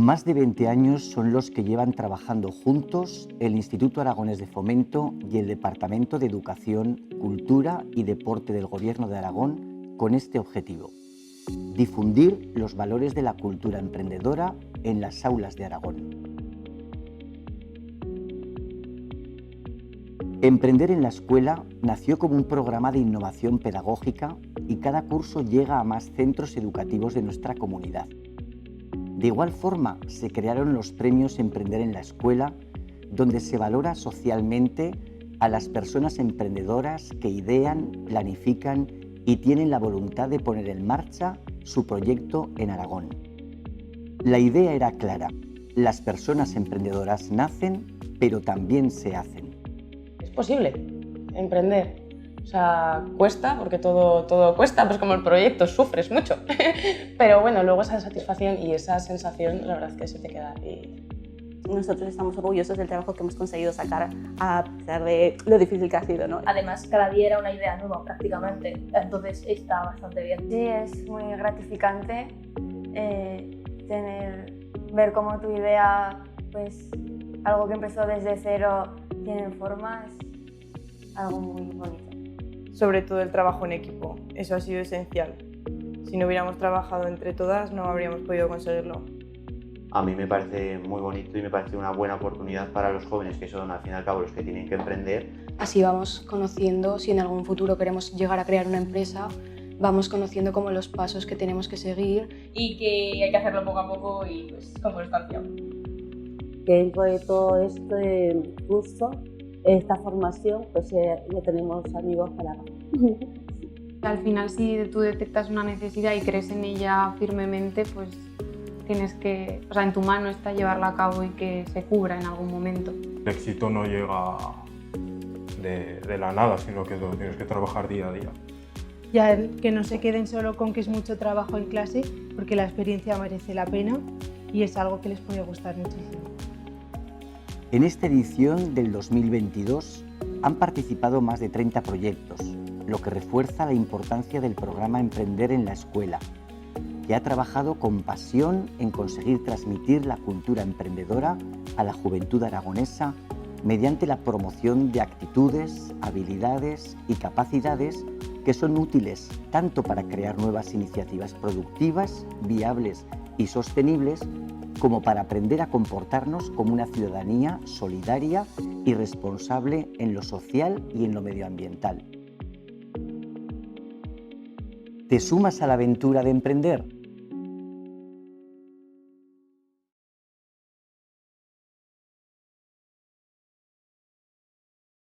Más de 20 años son los que llevan trabajando juntos el Instituto Aragonés de Fomento y el Departamento de Educación, Cultura y Deporte del Gobierno de Aragón con este objetivo: difundir los valores de la cultura emprendedora en las aulas de Aragón. Emprender en la escuela nació como un programa de innovación pedagógica y cada curso llega a más centros educativos de nuestra comunidad. De igual forma, se crearon los premios Emprender en la Escuela, donde se valora socialmente a las personas emprendedoras que idean, planifican y tienen la voluntad de poner en marcha su proyecto en Aragón. La idea era clara: las personas emprendedoras nacen, pero también se hacen. Es posible emprender. O sea, cuesta, porque todo cuesta, pues como el proyecto, sufres mucho. Pero bueno, luego esa satisfacción y esa sensación, la verdad es que se te queda ahí. Nosotros estamos orgullosos del trabajo que hemos conseguido sacar, a pesar de lo difícil que ha sido, ¿no? Además, cada día era una idea nueva prácticamente, entonces está bastante bien. Sí, es muy gratificante ver cómo tu idea, pues algo que empezó desde cero, tiene forma, es algo muy bonito. Sobre todo el trabajo en equipo, eso ha sido esencial. Si no hubiéramos trabajado entre todas, no habríamos podido conseguirlo. A mí me parece muy bonito y me parece una buena oportunidad para los jóvenes, que son al fin y al cabo los que tienen que emprender. Así vamos conociendo, si en algún futuro queremos llegar a crear una empresa, vamos conociendo como los pasos que tenemos que seguir. Y que hay que hacerlo poco a poco y pues con constancia. Que dentro de todo este curso, esta formación, pues ya tenemos amigos para... Al final, si tú detectas una necesidad y crees en ella firmemente, pues tienes que, o sea, en tu mano está llevarla a cabo y que se cubra en algún momento. El éxito no llega de la nada, sino que lo tienes que trabajar día a día. Ya que no se queden solo con que es mucho trabajo en clase, porque la experiencia merece la pena y es algo que les puede gustar muchísimo. En esta edición del 2022 han participado más de 30 proyectos, lo que refuerza la importancia del programa Emprender en la Escuela, que ha trabajado con pasión en conseguir transmitir la cultura emprendedora a la juventud aragonesa mediante la promoción de actitudes, habilidades y capacidades que son útiles tanto para crear nuevas iniciativas productivas, viables y sostenibles, como para aprender a comportarnos como una ciudadanía solidaria y responsable en lo social y en lo medioambiental. ¿Te sumas a la aventura de emprender?